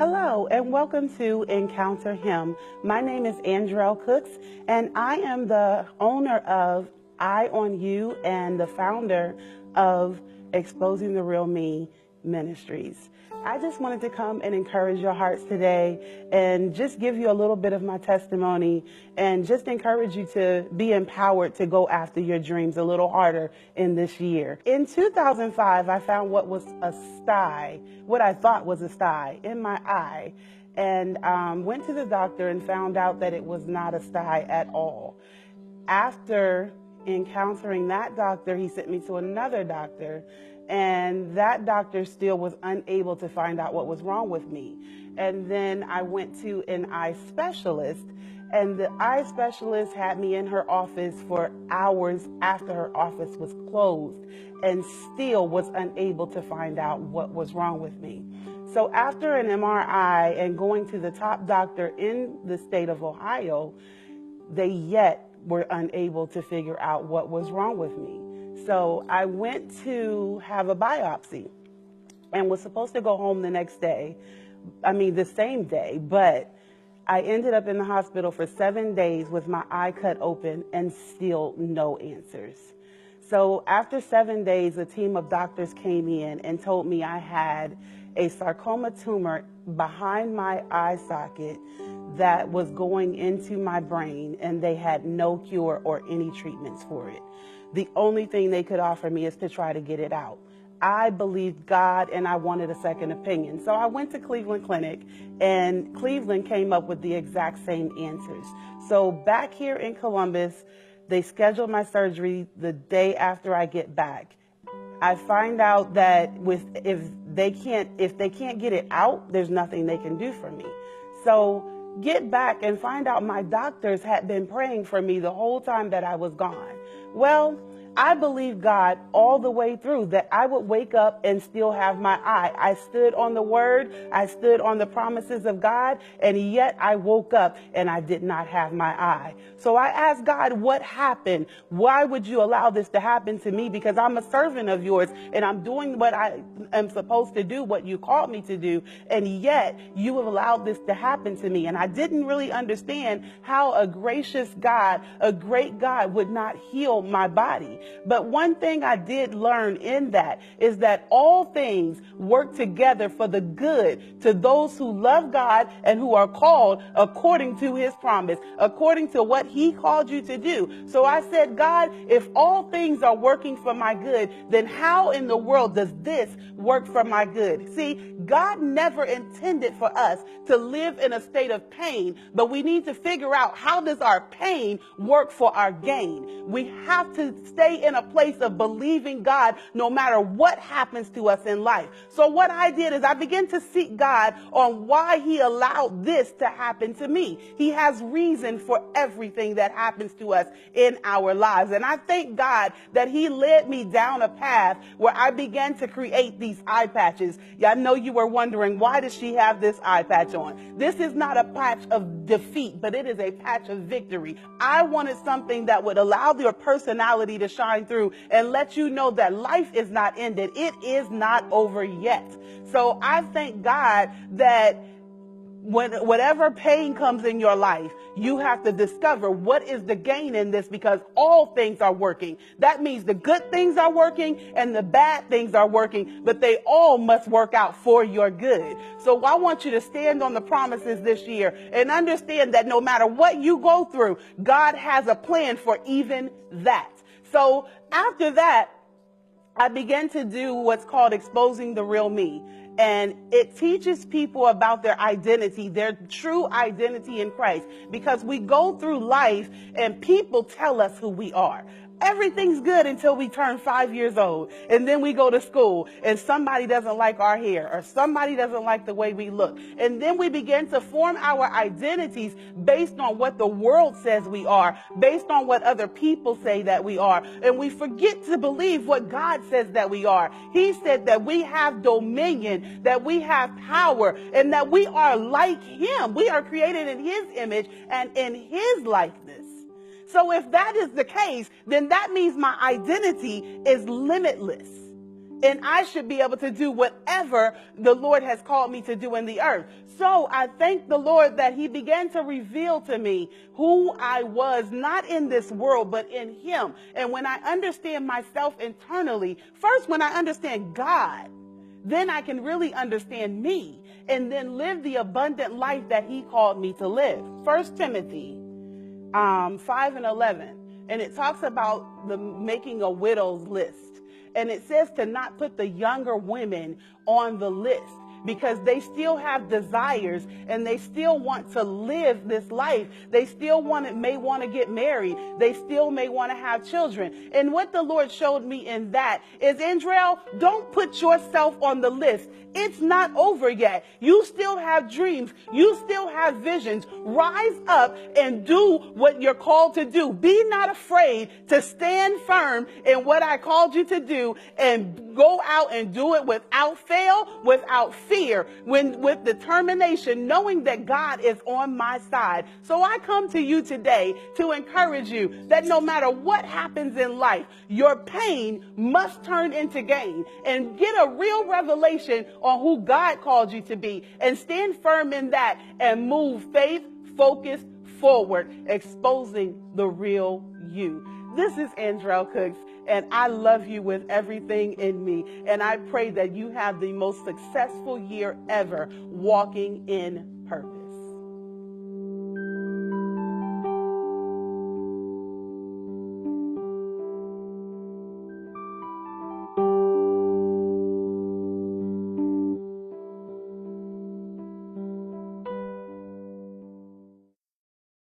Hello and welcome to Encounter Him. My name is Andrell Cooks and I am the owner of Eye on You and the founder of Exposing the Real Me Ministries. I just wanted to come and encourage your hearts today and just give you a little bit of my testimony and just encourage you to be empowered to go after your dreams a little harder in this year. In 2005, I found what I thought was a sty in my eye, and went to the doctor and found out that it was not a sty at all. After encountering that doctor, he sent me to another doctor, and that doctor still was unable to find out what was wrong with me. And then I went to an eye specialist, and the eye specialist had me in her office for hours after her office was closed and still was unable to find out what was wrong with me. So after an MRI and going to the top doctor in the state of Ohio, they yet were unable to figure out what was wrong with me. So I went to have a biopsy and was supposed to go home the same day, but I ended up in the hospital for 7 days with my eye cut open and still no answers. So after 7 days, a team of doctors came in and told me I had a sarcoma tumor behind my eye socket that was going into my brain, and they had no cure or any treatments for it. The only thing they could offer me is to try to get it out. I believed God and I wanted a second opinion. So I went to Cleveland Clinic, and Cleveland came up with the exact same answers. So back here in Columbus, they scheduled my surgery the day after I get back. I find out that if they can't get it out, there's nothing they can do for me. So get back and find out my doctors had been praying for me the whole time that I was gone. Well, I believed God all the way through that I would wake up and still have my eye. I stood on the word, I stood on the promises of God, and yet I woke up and I did not have my eye. So I asked God, what happened? Why would you allow this to happen to me? Because I'm a servant of yours and I'm doing what I am supposed to do, what you called me to do, and yet you have allowed this to happen to me. And I didn't really understand how a gracious God, a great God, would not heal my body. But one thing I did learn in that is that all things work together for the good to those who love God and who are called according to his promise, according to what he called you to do. So I said, God, if all things are working for my good, then how in the world does this work for my good? See, God never intended for us to live in a state of pain, but we need to figure out, how does our pain work for our gain? We have to stay in a place of believing God no matter what happens to us in life. So what I did is I began to seek God on why he allowed this to happen to me. He has reason for everything that happens to us in our lives. And I thank God that he led me down a path where I began to create these eye patches. Yeah, I know you were wondering, why does she have this eye patch on? This is not a patch of defeat, but it is a patch of victory. I wanted something that would allow your personality to shine through and let you know that life is not ended. It is not over yet. So I thank God that whatever pain comes in your life, you have to discover what is the gain in this, because all things are working. That means the good things are working and the bad things are working, but they all must work out for your good. So I want you to stand on the promises this year and understand that no matter what you go through, God has a plan for even that. So after that, I began to do what's called Exposing the Real Me. And it teaches people about their identity, their true identity in Christ, because we go through life and people tell us who we are. Everything's good until we turn 5 years old. And then we go to school and somebody doesn't like our hair or somebody doesn't like the way we look. And then we begin to form our identities based on what the world says we are, based on what other people say that we are. And we forget to believe what God says that we are. He said that we have dominion, that we have power, and that we are like him. We are created in his image and in his likeness. So if that is the case, then that means my identity is limitless. and I should be able to do whatever the Lord has called me to do in the earth. So I thank the Lord that he began to reveal to me who I was, not in this world, but in him. And when I understand myself internally, first when I understand God, then I can really understand me and then live the abundant life that he called me to live. 1 Timothy 5:11. And it talks about the making a widow's list. And it says to not put the younger women on the list because they still have desires and they still want to live this life. They still may want to get married. They still may want to have children. And what the Lord showed me in that is, Andrell, don't put yourself on the list. It's not over yet. You still have dreams. You still have visions. Rise up and do what you're called to do. Be not afraid to stand firm in what I called you to do and go out and do it without fail, without fear, with determination, knowing that God is on my side. So I come to you today to encourage you that no matter what happens in life, your pain must turn into gain, and get a real revelation on who God called you to be and stand firm in that and move faith focused forward, exposing the real you. This is Andrell Cooks, and I love you with everything in me. And I pray that you have the most successful year ever walking in purpose.